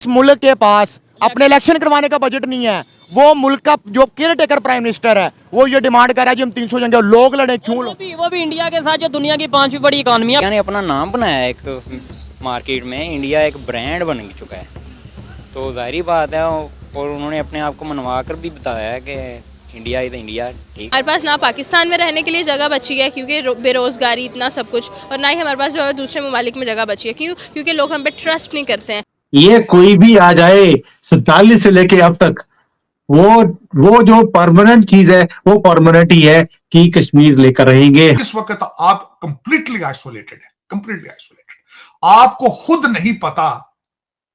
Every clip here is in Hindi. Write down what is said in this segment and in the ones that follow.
इस मुल्क के पास अपने इलेक्शन करवाने का बजट नहीं है। वो मुल्क का जो केयर टेकर प्राइम मिनिस्टर है वो ये डिमांड कर रहा है कि हम 300 जंगे लोग लड़े क्यों। वो भी इंडिया के साथ जो दुनिया की पांचवी बड़ी इकॉनमी है। इंडिया ने अपना नाम बनाया है एक मार्केट में, इंडिया एक ब्रांड बन चुका है, तो जाहिर बात है। और उन्होंने अपने आप को मनवा कर भी बताया है कि इंडिया इज इंडिया। ठीक, हमारे पास ना पाकिस्तान में रहने के लिए जगह बची है क्योंकि बेरोजगारी इतना सब कुछ, और ना ही हमारे पास जो है दूसरे ममालिक में जगह बची है। क्यों? क्योंकि लोग हम पे ट्रस्ट नहीं करते हैं। ये कोई भी आ जाए 47 से लेके अब तक वो जो परमानेंट चीज है वो परमानेंट ही है कि कश्मीर लेकर रहेंगे। इस वक्त आप कंप्लीटली आइसोलेटेड है, कंप्लीटली आइसोलेटेड। आपको खुद नहीं पता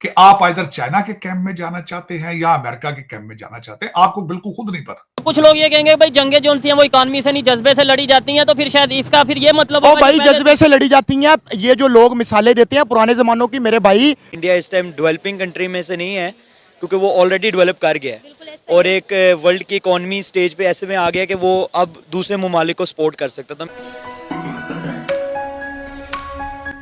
कि आप इधर चाइना के कैंप में जाना चाहते हैं या अमेरिका के कैंप में जाना चाहते हैं, आपको बिल्कुल खुद नहीं पता। कुछ लोग ये कहेंगे भाई जंगे जो सी हैं वो इकॉनमी से नहीं जज्बे से लड़ी जाती हैं, तो फिर शायद इसका फिर ये मतलब ओ होगा भाई कि पहले- जज्बे से लड़ी जाती हैं। ये जो लोग मिसालें देते हैं पुराने जमानों की, मेरे भाई इंडिया इस टाइम डेवलपिंग कंट्री में से नहीं है क्योंकि वो ऑलरेडी डेवलप कर गया है और एक वर्ल्ड की इकोनॉमी स्टेज पे ऐसे में आ गया कि वो अब दूसरे ममालिक को सपोर्ट कर सकता था।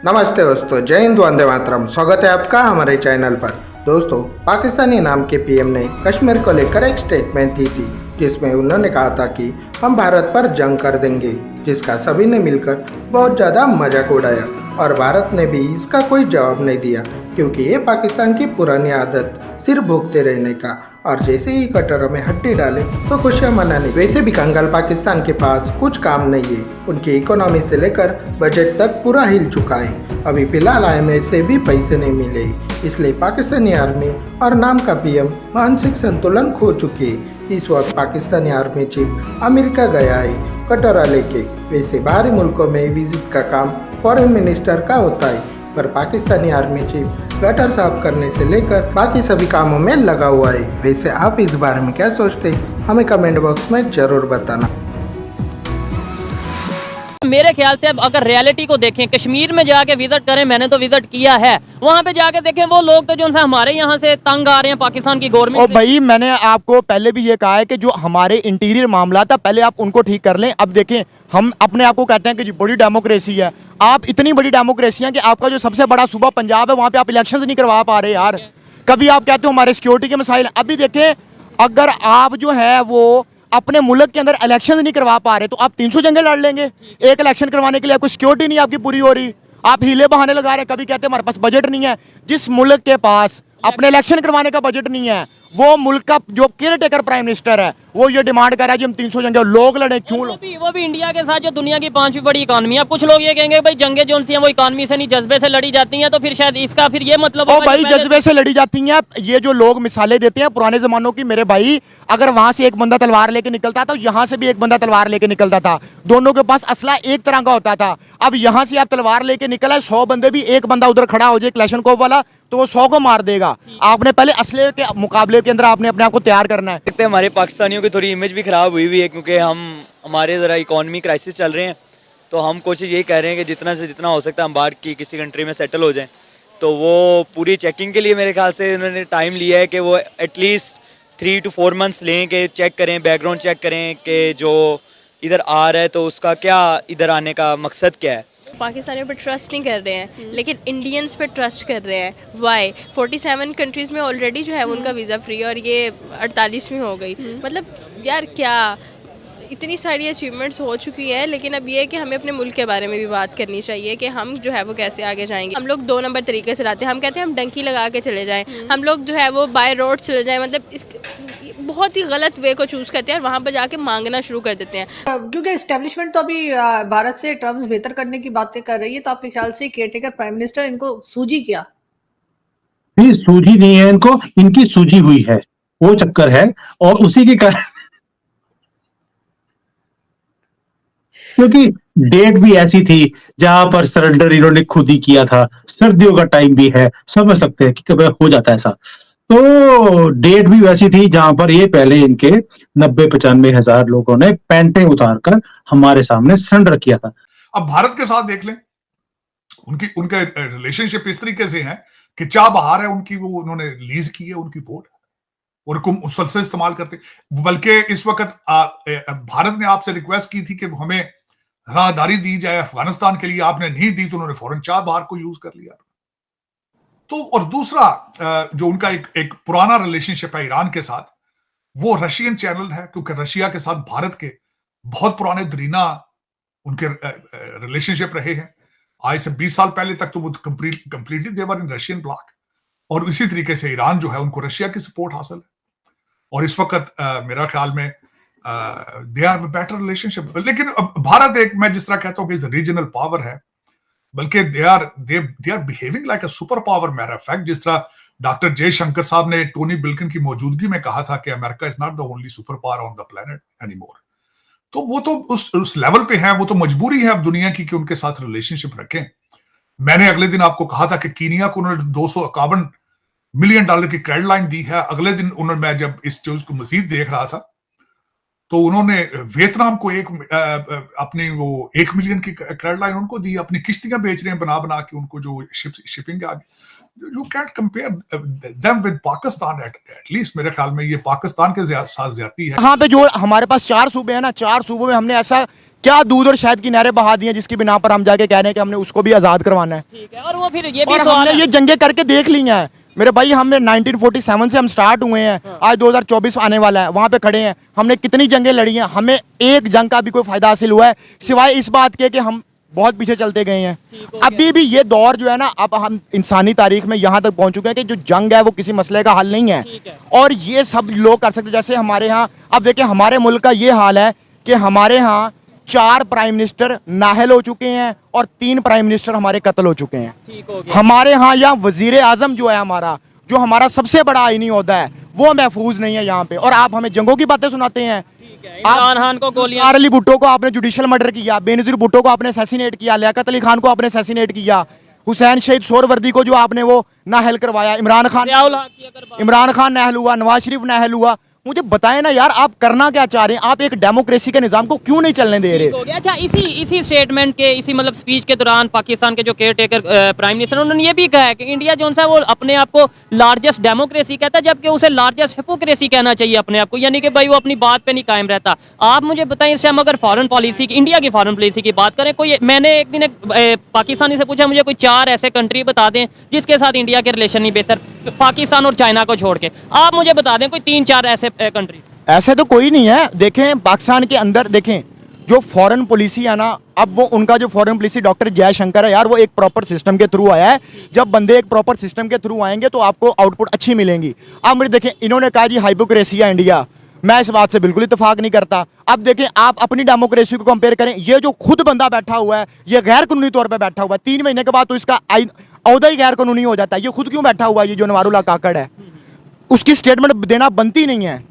नमस्ते दोस्तों, जय हिंद, वंदे मातरम। स्वागत है आपका हमारे चैनल पर। दोस्तों, पाकिस्तानी नाम के पीएम ने कश्मीर को लेकर एक स्टेटमेंट दी थी जिसमें उन्होंने कहा था कि हम भारत पर जंग कर देंगे, जिसका सभी ने मिलकर बहुत ज़्यादा मजाक उड़ाया और भारत ने भी इसका कोई जवाब नहीं दिया क्योंकि ये पाकिस्तान की पुरानी आदत सिर भूखते रहने का, और जैसे ही कटोरों में हड्डी डाले तो खुशियां मनाने। वैसे भी कंगाल पाकिस्तान के पास कुछ काम नहीं है, उनकी इकोनॉमी से लेकर बजट तक पूरा हिल चुका है। अभी फिलहाल IMF से भी पैसे नहीं मिले, इसलिए पाकिस्तानी आर्मी और नाम का पीएम मानसिक संतुलन खो चुके। इस वक्त पाकिस्तानी आर्मी चीफ अमेरिका गया है कटोरा लेके। वैसे बाहरी मुल्कों में विजिट का काम फॉरेन मिनिस्टर का होता है, पर पाकिस्तानी आर्मी चीफ गटर साफ करने से लेकर बाकी सभी कामों में लगा हुआ है। वैसे आप इस बारे में क्या सोचते हैं, हमें कमेंट बॉक्स में जरूर बताना। मेरे ख्याल से अब अगर रियलिटी को देखें, कश्मीर में जाके विजिट करें, मैंने तो विजिट किया है, वहां पे जाके देखें वो लोग तो जो है हमारे यहाँ से तंग आ रहे हैं पाकिस्तान की ओ गवर्नमेंट से। भाई मैंने आपको पहले भी ये कहा है कि जो हमारे इंटीरियर मामला था पहले आप उनको ठीक कर लें। अब देखें, हम अपने आप को कहते हैं कि जी बड़ी डेमोक्रेसी है। आप इतनी बड़ी डेमोक्रेसी है कि आपका जो सबसे बड़ा सूबा पंजाब है वहां पे आप इलेक्शन नहीं करवा पा रहे यार। कभी आप कहते हो हमारे सिक्योरिटी के मसाइल। अभी देखें, अगर आप जो है वो अपने मुल्क के अंदर इलेक्शन नहीं करवा पा रहे तो आप 300 जंगे लड़ लेंगे। एक इलेक्शन करवाने के लिए आपको सिक्योरिटी नहीं आपकी पूरी हो रही, आप हीले बहाने लगा रहे हैं। कभी कहते हैं हमारे पास बजट नहीं है। जिस मुल्क के पास अपने इलेक्शन करवाने का बजट नहीं है वो मुल्क का जो केयर टेकर प्राइम मिनिस्टर है वो ये डिमांड कर रहा है कि हम 300 जंगे लोग लड़े क्यों। वो भी इंडिया के साथ जो दुनिया की पांचवी बड़ी इकॉनमी है। कुछ लोग ये कहेंगे भाई जंगे जो सी हैं वो इकॉनमी से नहीं जज्बे से लड़ी जाती हैं, तो फिर शायद इसका फिर ये मतलब ओ होगा भाई कि पहले- जज्बे से लड़ी जाती हैं। ये जो लोग मिसालें देते हैं पुराने जमानों की, मेरे भाई अगर वहां से एक बंदा तलवार लेके निकलता था यहाँ से भी एक बंदा तलवार लेके निकलता था, दोनों के पास असला एक तरह का होता था। अब यहाँ से आप तलवार लेके निकला, 100 बंदे भी एक बंदा उधर खड़ा हो जाए क्लैशनकोव वाला तो वो 100 को मार देगा। आपने पहले असले के मुकाबले के अंदर आपने अपने आप को तैयार करना है। लगता है हमारे पाकिस्तानियों की थोड़ी इमेज भी ख़राब हुई हुई है क्योंकि हमारे ज़रा इकोनॉमी क्राइसिस चल रहे हैं, तो हम कोशिश यही कर रहे हैं कि जितना से जितना हो सकता है हम बाहर की किसी कंट्री में सेटल हो जाएं। तो वो पूरी चेकिंग के लिए मेरे ख्याल से उन्होंने टाइम लिया है कि वो एटलीस्ट 3 to 4 months लें कि चेक करें, बैकग्राउंड चेक करें कि जो इधर आ रहा है तो उसका क्या इधर आने का मकसद क्या है। पाकिस्तानियों पर ट्रस्ट नहीं कर रहे हैं लेकिन इंडियंस पर ट्रस्ट कर रहे हैं। वाई 47 कंट्रीज़ में ऑलरेडी जो है उनका वीज़ा फ्री और ये 48वीं हो गई। मतलब यार क्या इतनी सारी अचीवमेंट्स हो चुकी है, लेकिन अब ये है कि हमें अपने मुल्क के बारे में भी बात करनी चाहिए कि हम जो है वो कैसे आगे जाएंगे। हम लोग 2 नंबर तरीके से लाते हैं। हम कहते हैं हम डंकी लगा के चले जाएं, हम लोग जो है वो बाय रोड चले जाएं। मतलब इस बहुत ही गलत वे को चूज़ करते हैं और वहाँ पर जाके मांगना शुरू कर देते हैं। क्योंकि एस्टेब्लिशमेंट तो अभी भारत से टर्म्स बेहतर करने की बातें कर रही है, तो आपके ख्याल से केयरटेकर प्राइम मिनिस्टर इनको सूझी क्या? नहीं, सूझी नहीं है इनको, इनकी सूझी हुई है, वो चक्कर है। और उसी के कारण क्योंकि डेट भी ऐसी थी जहां पर सरेंडर इन्होंने खुद ही किया था, सर्दियों का टाइम भी है, समझ सकते हैं कि कभी हो जाता है ऐसा। तो डेट भी वैसी थी जहां पर ये पहले इनके 90-95 हजार लोगों ने पैंटें उतार कर हमारे सामने सरेंडर किया था। अब भारत के साथ देख लें, उनके रिलेशनशिप इस तरीके से है कि चाबहार है उनकी, वो उन्होंने लीज की है उनकी बोट और उनको मुसलसल इस्तेमाल करते। बल्कि इस वक्त भारत ने आपसे रिक्वेस्ट की थी कि हमें राहदारी दी जाए अफगानिस्तान के लिए, आपने नहीं दी तो उन्होंने फौरन चाबहार को यूज कर लिया। तो और दूसरा जो उनका एक पुराना रिलेशनशिप है ईरान के साथ, वो रशियन चैनल है, क्योंकि रशिया के साथ भारत के बहुत पुराने दरीना उनके रिलेशनशिप रहे हैं। आज से 20 साल पहले तक तो वो completely they were in Russian bloc, और इसी तरीके से ईरान जो है उनको रशिया की सपोर्ट हासिल है, और इस वक्त मेरा ख्याल में दे आर बेटर रिलेशनशिप। लेकिन भारत एक, मैं जिस तरह कहता हूँ कि रीजनल पावर है, बल्कि they are behaving like a super power. Matter of fact, जिस तरह डॉक्टर जयशंकर साहब ने टोनी बिल्किन की मौजूदगी में कहा था कि America is not the only super power on the planet anymore, तो वो तो उस लेवल पे है, वो तो मजबूरी है अब दुनिया की कि उनके साथ रिलेशनशिप रखें। मैंने अगले दिन आपको कहा था कि कीनिया को उन्होंने $251 मिलियन की क्रेडिट लाइन दी है। अगले दिन उन्होंने, मैं जब इस चीज को मजीद देख रहा था, तो उन्होंने वियतनाम को अपनी वो 1 मिलियन की क्रेडिट लाइन उनको दी। अपनी किश्तियां बेच रहे हैं बना बना के उनको, जो शिपिंग आगे। You can't compare them with Pakistan at least. मेरे ख्याल में ये पाकिस्तान के साथ ज्यादती है। यहाँ पे जो हमारे पास 4 सूबे हैं ना, 4 सूबों में हमने ऐसा क्या दूध और शहद की नहरें बहा दी हैं जिसकी बिना पर हम जाके कह रहे हैं कि हमने उसको भी आजाद करवाना है। ठीक है, और वो फिर ये भी और सवाल हमने है। ये जंगें करके देख ली हैं मेरे भाई। हमने 1947 से हम स्टार्ट हुए हैं, आज 2024 आने वाला है, वहां पे खड़े हैं। हमने कितनी जंगें लड़ी हैं, हमें एक जंग का भी कोई फायदा हासिल हुआ है सिवाय इस बात के कि हम बहुत पीछे चलते गए हैं। अभी भी ये दौर जो है ना, अब हम इंसानी तारीख में यहाँ तक पहुंच चुके हैं कि जो जंग है वो किसी मसले का हल नहीं है, और ये सब लोग कर सकते। जैसे हमारे यहाँ, अब देखिए हमारे मुल्क का ये हाल है कि हमारे यहाँ 4 प्राइम मिनिस्टर नाहल हो चुके हैं और 3 प्राइम मिनिस्टर हमारे कत्ल हो चुके हैं। हमारे यहाँ या वजीर आजम जो है हमारा, जो हमारा सबसे बड़ा आईनी ओहदा है, वो महफूज नहीं है यहाँ पे, और आप हमें जंगों की बातें सुनाते हैं। इमरान खान को गोलियां, अली भुट्टो को आपने जुडिशियल मर्डर किया, बेनजीर भुट्टो को आपने असैसिनेट किया, लियाकत अली खान को आपने असैसिनेट किया, हुसैन शहीद सोहरवर्दी को जो आपने वो नाहल करवाया, इमरान खान नाहल हुआ, नवाज शरीफ नाहल हुआ। मुझे बताएं ना यार, आप करना क्या चाह रहे हैं? आप एक डेमोक्रेसी के निजाम को क्यों नहीं चलने दे रहे? अच्छा, इसी स्टेटमेंट के, इसी मतलब स्पीच के दौरान पाकिस्तान के जो केयर टेकर प्राइम मिनिस्टर, उन्होंने ये भी कहा है कि इंडिया जो है वो अपने आप को लार्जेस्ट डेमोक्रेसी कहता है, जबकि उसे लार्जेस्ट हिपोक्रेसी कहना चाहिए अपने आप को, यानी कि भाई वो अपनी बात पे नहीं कायम रहता। आप मुझे बताएं, इससे हम अगर फॉरेन पॉलिसी की, इंडिया की फॉरेन पॉलिसी की बात करें, कोई, मैंने एक दिन पाकिस्तानी से पूछा मुझे कोई 4 ऐसे कंट्री बता दें जिसके साथ इंडिया के रिलेशन नहीं बेहतर, पाकिस्तान और चाइना को छोड़ के। आप मुझे बता दें कोई 3-4 ऐसे कंट्री। ऐसे तो कोई नहीं है। देखें पाकिस्तान के अंदर, देखें जो फॉरेन पॉलिसी है ना, अब वो उनका जो फॉरेन पॉलिसी डॉक्टर जयशंकर है यार, वो एक प्रॉपर सिस्टम के थ्रू आया है। जब बंदे एक प्रॉपर सिस्टम के थ्रू आएंगे तो आपको आउटपुट अच्छी मिलेंगी। अब मुझे देखें, इन्होंने कहा जी हाइपोक्रेसी है इंडिया, मैं इस बात से बिल्कुल इत्तेफाक नहीं करता। अब देखें, आप अपनी डेमोक्रेसी को कंपेयर करें, ये जो खुद बंदा बैठा हुआ है ये गैर कानूनी तौर पर बैठा हुआ है, 3 महीने के बाद तो इसका औहदा ही गैर कानूनी हो जाता है। ये खुद क्यों बैठा हुआ है? ये जो नवारुल्लाह काकड़ है, उसकी स्टेटमेंट देना बनती नहीं है।